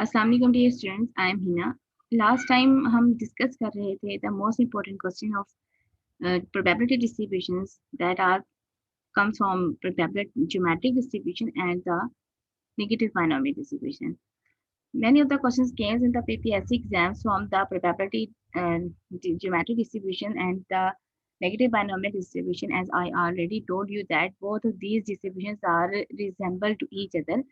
अस्सलाम वालेकुम dear students, I am Hina. Last time हम डिस्कस कर रहे थे the most important question of probability distributions that are comes from probability geometric distribution and the negative binomial distribution. Many of the questions came in the PPSC exams from the probability geometric distribution and the negative binomial distribution. As I already told you that both of these distributions are resemble to each other,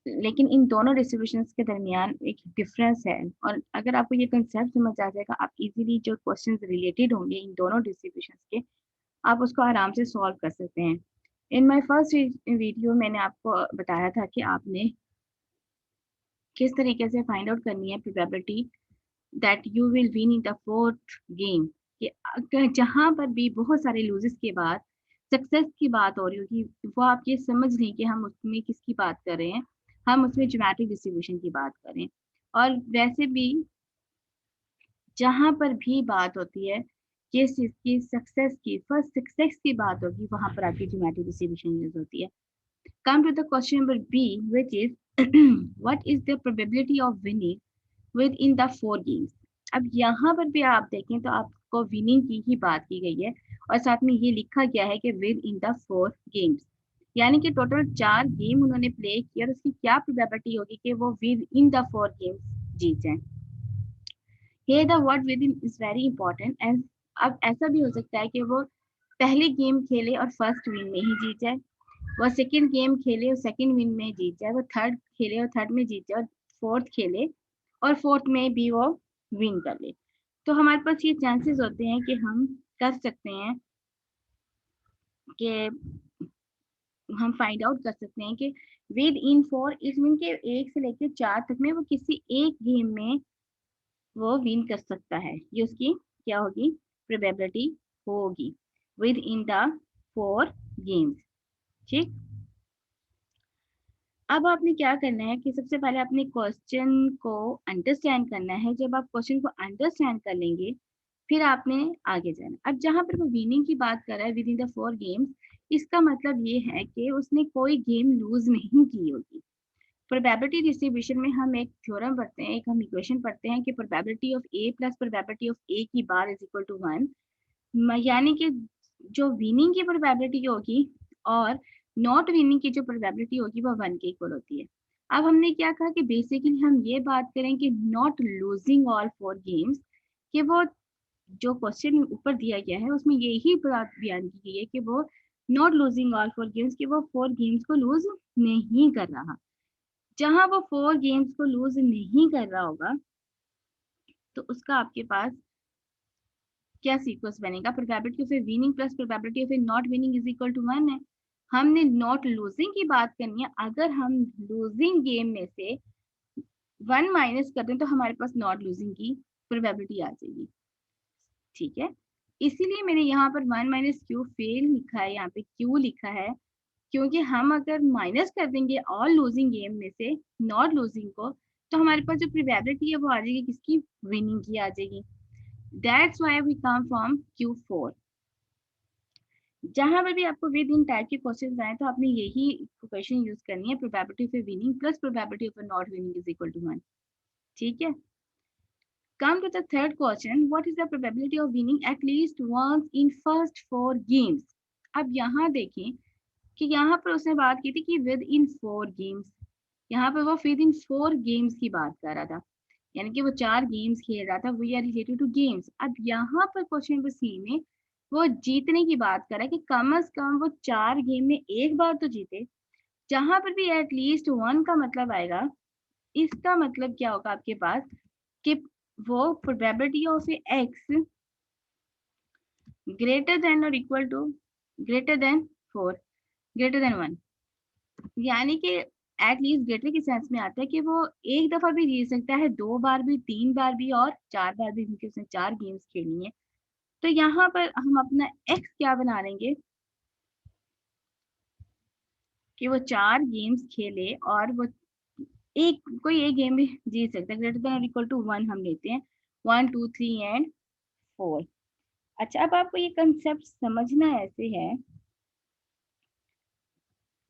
लेकिन इन दोनों distributions के दरमियान एक difference है। और अगर आपको ये कंसेप्ट समझ आ जाएगा, आप इजीली जो क्वेश्चंस रिलेटेड होंगे इन दोनों डिस्ट्रीब्यूशंस के, आप उसको आराम से सॉल्व कर सकते हैं। इन माय फर्स्ट वीडियो मैंने आपको बताया था कि आपने किस तरीके से फाइंड आउट करनी है probability that you will win in the fourth game, कि अगर जहाँ पर भी बहुत सारे लूजेस के बाद सक्सेस की बात हो रही होगी, वो आप ये समझ लें कि हम उसमें किसकी बात कर रहे हैं, हम उसमें ज्योमेट्रिक डिस्ट्रीब्यूशन की बात करें। और वैसे भी जहाँ पर भी बात होती है कि इसकी सक्सेस की, फर्स्ट सक्सेस की बात होगी, वहां पर आपकी ज्योमेट्रिक डिस्ट्रीब्यूशन यूज होती है। Come to the question number B, which is what is the probability of winning with in the 4 games. अब यहाँ पर भी आप देखें तो आपको विनिंग की ही बात की गई है और साथ में ये लिखा गया है कि विद इन द 4 गेम्स, यानी कि टोटल 4 गेम उन्होंने प्ले किया और उसकी क्या प्रोबेबिलिटी होगी कि वो विद इन द 4 गेम्स जीत जाए। Here the word within is very important and अब ऐसा भी हो सकता है कि वो पहली गेम खेले और फर्स्ट विन में ही जीत जाए, वो सेकंड गेम खेले और सेकंड विन में जीत जाए, वो थर्ड खेले और थर्ड में जीत जाए, और फोर्थ खेले और फोर्थ में भी वो विन कर ले। तो हमारे पास ये चांसेस होते हैं कि हम कर सकते हैं कि हम फाइंड आउट कर सकते हैं कि विद इन 4 इट मीन के 1 से लेकर 4 तक में वो किसी एक गेम में वो विन कर सकता है। ये उसकी क्या होगी, प्रोबेबिलिटी होगी विद इन द 4 गेम्स। ठीक, अब आपने क्या करना है कि सबसे पहले अपने क्वेश्चन को अंडरस्टैंड करना है। जब आप क्वेश्चन को अंडरस्टैंड कर लेंगे, फिर आपने आगे जाना। अब जहां पर वो विनिंग की बात कर रहा है विद इन द 4 गेम्स, इसका मतलब ये है कि उसने कोई गेम लूज नहीं की होगी। प्रोबेबिलिटी डिस्ट्रीब्यूशन में हम एक थ्योरम पढ़ते हैं, एक हम इक्वेशन पढ़ते हैं कि probability of A plus probability of A की बार इज इक्वल टू 1, यानी कि जो विनिंग की प्रोबेबिलिटी होगी और नॉट विनिंग की जो प्रोबेबिलिटी होगी वो 1 के इक्वल होती है। अब हमने क्या कहा कि बेसिकली हम ये बात करें कि नॉट लूजिंग ऑल 4 गेम्स, कि वो जो क्वेश्चन ऊपर दिया गया है उसमें यही बात बयान की गई है कि वो नॉट लूजिंग ऑल 4 गेम्स, कि वो 4 गेम्स को लूज नहीं कर रहा। जहां वो 4 गेम्स को लूज नहीं कर रहा होगा तो उसका आपके पास क्या सीक्वेंस बनेगा, probability of A winning plus probability of A not winning is equal to 1 है। हमने नॉट लूजिंग की बात करनी है, अगर हम लूजिंग गेम में से 1 माइनस कर दें तो हमारे पास नॉट लूजिंग की प्रोबेबिलिटी आ जाएगी। ठीक है, इसीलिए मैंने यहाँ पर 1 माइनस क्यू फेल लिखा है, यहाँ पे क्यू लिखा है, क्योंकि हम अगर माइनस कर देंगे ऑल लूजिंग गेम में से नॉट लूजिंग को, तो हमारे पास जो प्रोबेबिलिटी है वो आ जाएगी किसकी, विनिंग की आ जाएगी। That's why we come from Q4। जहां पर भी आपको विद इन टाइप के क्वेश्चंस आए तो आपने यही इक्वेशन यूज करनी है, probability of A winning plus probability of A not winning is equal to 1। ठीक है, come to the third question, what is the probability of winning at least once in first 4 games। अब यहाँ देखें कि यहाँ पर उसने बात की थी कि विद इन 4 गेम्स, यहाँ पर वो विद इन 4 गेम्स की बात कर रहा था, यानी कि वो 4 गेम्स खेल रहा था, we are related to games. अब यहाँ पर क्वेश्चन नंबर सी में वो जीतने की बात कर रहा है कि कम से कम वो 4 गेम में एक बार तो जीते। जहां पर भी एटलीस्ट 1 का मतलब आएगा, इसका मतलब क्या होगा आपके पास कि वो probability of X greater than और equal to greater than 4, greater than 1, यानी कि एटलीस्ट ग्रेटर के सेंस में आता है कि वो एक दफा भी जीत सकता है, 2 बार भी, 3 बार भी और 4 बार भी, क्योंकि उसने 4 गेम्स खेलनी है। तो यहाँ पर हम अपना एक्स क्या बना लेंगे कि वो 4 गेम्स खेले और वो कोई एक गेम भी जीत सकता है, ग्रेटर देन और इक्वल टू 1 हम लेते हैं, 1 2 3 एंड 4। अच्छा, अब आपको ये कंसेप्ट समझना ऐसे है,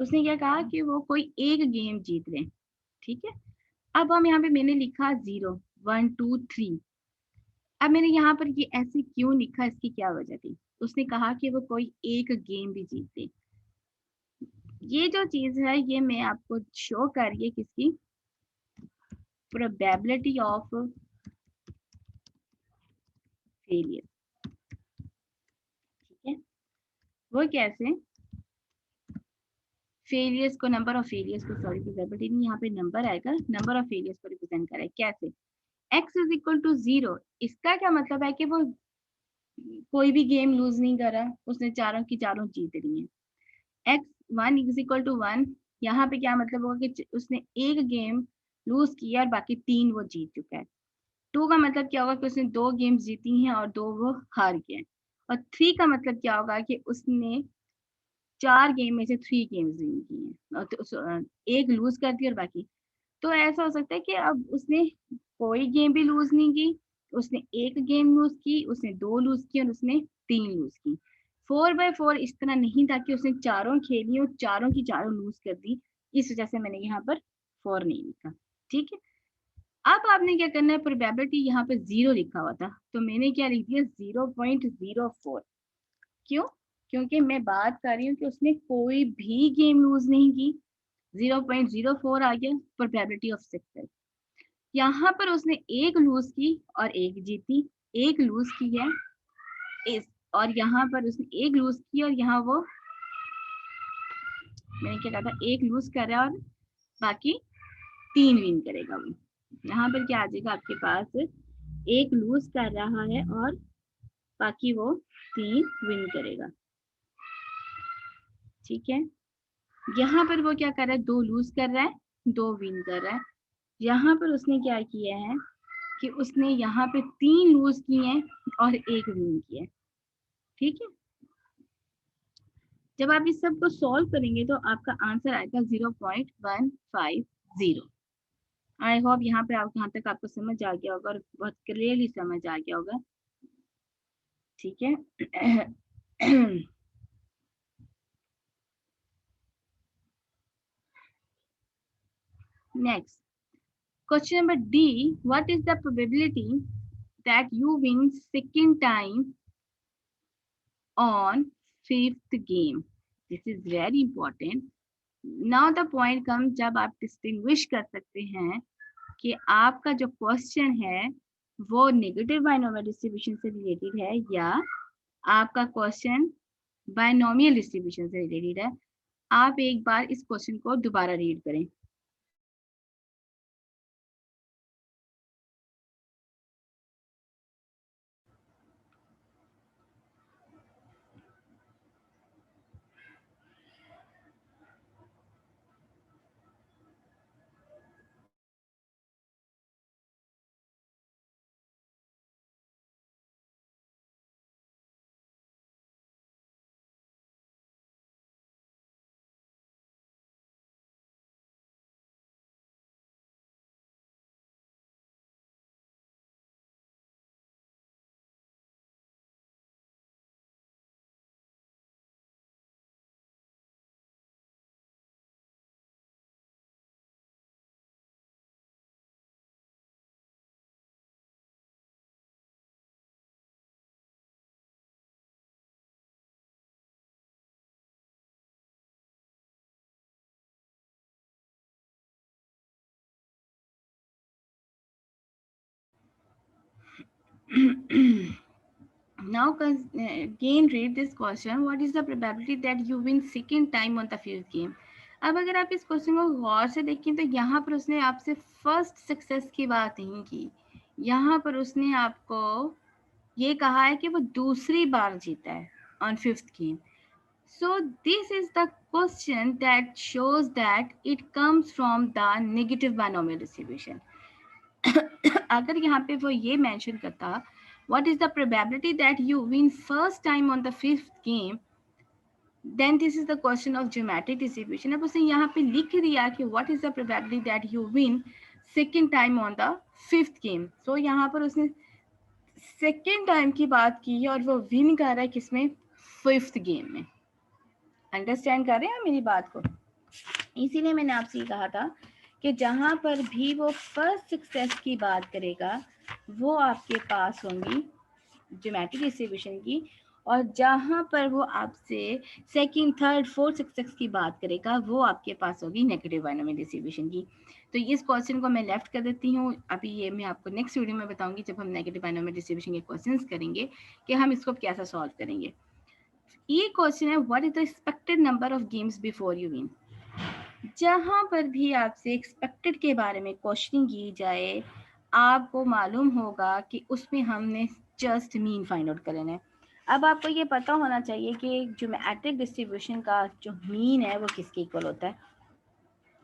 उसने क्या कहा कि वो कोई एक गेम जीत ले। ठीक है, अब हम यहाँ पे मैंने लिखा 0 1 2 3। अब मैंने यहाँ पर ये ऐसे क्यों लिखा, इसकी क्या वजह थी? उसने कहा कि वो कोई एक गेम भी जीते। ये जो चीज है ये मैं आपको शो कर रही है किसकी, प्रोबेबिलिटी ऑफ फेलियर। ठीक है, वो कैसे? फेलियर्स को, नंबर ऑफ फेलियर्स को, सॉरी प्रोबेबिलिटी नहीं, यहाँ पे नंबर आएगा, नंबर ऑफ फेलियर्स को रिप्रेजेंट करें कैसे? x is equal to 0। इसका क्या मतलब है कि वो कोई भी गेम लूज नहीं कर रहा, उसने चारों की चारों जीत रही है। x 1 इज इक्वल टू 1, यहाँ पे क्या मतलब होगा कि उसने एक गेम लूज किया और बाकी 3 वो जीत चुका है। 2 का मतलब क्या होगा कि उसने 2 गेम्स जीती हैं और 2 वो हार गया है। और 3 का मतलब क्या होगा कि उसने 4 गेम में से 3 गेम्स विन की हैं और एक लूज कर दी और बाकी। तो ऐसा हो सकता है कि अब उसने कोई गेम भी लूज नहीं की, उसने एक गेम लूज की, उसने 2 लूज की और उसने 3 लूज की। 4/4 इस तरह नहीं था कि उसने चारों खेली और चारों की चारों लूज कर दी, इस वजह से मैंने यहाँ पर 4 नहीं लिखा। ठीक है, अब आपने क्या करना है, प्रोबेबिलिटी यहाँ पे 0 लिखा हुआ था तो मैंने क्या लिख दिया 0.04। क्यों? क्योंकि मैं बात कर रही हूँ कि उसने कोई भी गेम लूज नहीं की। 0.04 आ गया प्रोबेबिलिटी ऑफ सक्सेस। यहाँ पर उसने एक लूज की और एक जीती, एक लूज की है इस, और यहाँ पर उसने एक लूज की और यहाँ वो, मैंने क्या कहा था, एक लूज कर रहा है और बाकी 3 विन करेगा वो। यहाँ पर क्या आ जाएगा आपके पास, एक लूज कर रहा है और बाकी वो 3 विन करेगा। ठीक है, यहाँ पर वो क्या कर रहा है, 2 लूज कर रहा है, 2 विन कर रहा है। यहाँ पर उसने क्या किया है कि उसने यहाँ पे 3 लूज किए हैं और एक विन किया है। ठीक है, जब आप इस सब को सॉल्व करेंगे तो आपका आंसर आएगा 0.150। आई होप यहाँ पे आप, यहाँ तक आपको समझ आ गया होगा और बहुत क्लियरली समझ आ गया होगा। ठीक है next question number D, what is the probability that you win second time on fifth game? This is very important. Now the point comes जब आप distinguish कर सकते हैं कि आपका जो क्वेश्चन है वो नेगेटिव बाइनोमियल डिस्ट्रीब्यूशन से रिलेटेड है या आपका क्वेश्चन बाइनोमियल डिस्ट्रीब्यूशन से रिलेटेड है। आप एक बार इस क्वेश्चन को दोबारा रीड करें। Now again read this question. What is the probability that you win second time on the fifth game? अब अगर आप इस क्वेश्चन को गौर से देखें तो यहाँ पर उसने आपसे फर्स्ट सक्सेस की बात नहीं की, यहाँ पर उसने आपको ये कहा है कि वो दूसरी बार जीता है on fifth game. So this is the question that shows that it comes from the negative binomial distribution. अगर यहाँ पे वो ये मेंशन करता what is the probability that you win first time on the fifth game, then this is the question of geometric distribution. अब उसने यहाँ पे लिख दिया कि what is the probability that you win second time on the fifth game. So यहाँ पर उसने second time की बात की है और वो win कर रहा है किसमें, फिफ्थ गेम में। अंडरस्टैंड कर रहे हैं मेरी बात को? इसीलिए मैंने आपसे ये कहा था कि जहाँ पर भी वो फर्स्ट सक्सेस की बात करेगा वो आपके पास होंगी ज्योमेट्रिक डिस्ट्रीब्यूशन की, और जहाँ पर वो आपसे सेकंड, थर्ड, फोर्थ सक्सेस की बात करेगा वो आपके पास होगी नेगेटिव बाइनोमियल डिस्ट्रीब्यूशन की। तो इस क्वेश्चन को मैं लेफ्ट कर देती हूँ। अभी ये मैं आपको नेक्स्ट वीडियो में बताऊंगी जब हम नेगेटिव बाइनोमियल डिस्ट्रीब्यूशन के क्वेश्चंस करेंगे कि हम इसको कैसे सॉल्व करेंगे। ये क्वेश्चन है, what is the expected number of games before you win. जहां पर भी आपसे एक्सपेक्टेड के बारे में क्वेश्चनिंग की जाए, आपको मालूम होगा कि उसमें हमने जस्ट मीन फाइंड आउट करना है। अब आपको ये पता होना चाहिए कि ज्योमेट्रिक डिस्ट्रीब्यूशन का जो मीन है वो किसके इक्वल होता है।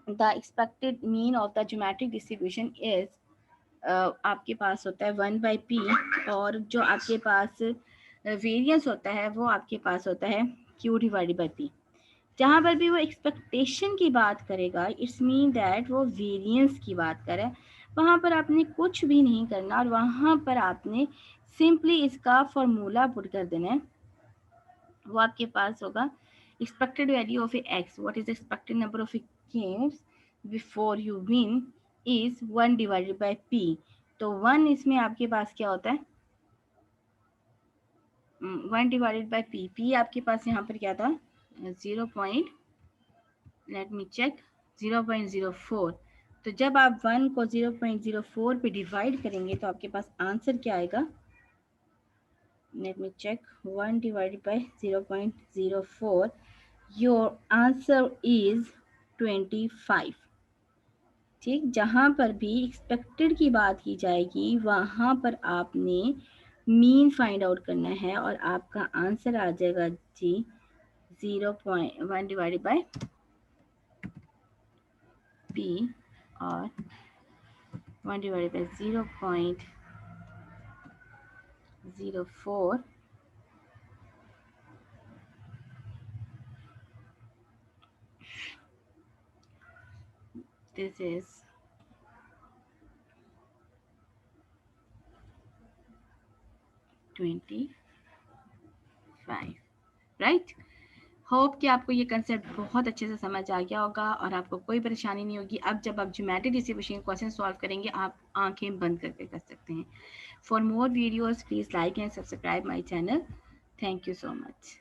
The expected mean of the geometric distribution is आपके पास होता है 1/p, और जो आपके पास वेरियंस होता है वो आपके पास होता है q डिवाइडेड बाई p। जहाँ पर भी वो एक्सपेक्टेशन की बात करेगा, इट्स मीन दैट वो वेरिएंस की बात करे। वहाँ पर आपने कुछ भी नहीं करना और वहाँ पर आपने सिंपली इसका फॉर्मूला पुट कर देना है। वो आपके पास होगा expected value of A x, what is expected number of games before you win is 1 divided by p। तो 1 इसमें आपके पास क्या होता है, 1 डिवाइडेड बाई p। p आपके पास यहाँ पर क्या था, 0. Let me check, 0.04। तो जब आप 1 को 0.04 पे डिवाइड करेंगे तो आपके पास आंसर क्या आएगा, let me check, 1 divided by 0.04, your answer is 25। ठीक, जहाँ पर भी एक्सपेक्टेड की बात की जाएगी वहाँ पर आपने मीन फाइंड आउट करना है और आपका आंसर आ जाएगा जी 0.1 डिवाइडेड बाय p और 1 divided by 0.04, this is 25, right. Hope कि आपको ये कंसेप्ट बहुत अच्छे से समझ आ गया होगा और आपको कोई परेशानी नहीं होगी। अब जब आप ज्योमेट्रिक डिस्ट्रीब्यूशन क्वेश्चन सॉल्व करेंगे आप आंखें बंद करके कर सकते हैं। For more videos please like and subscribe my channel. Thank you so much.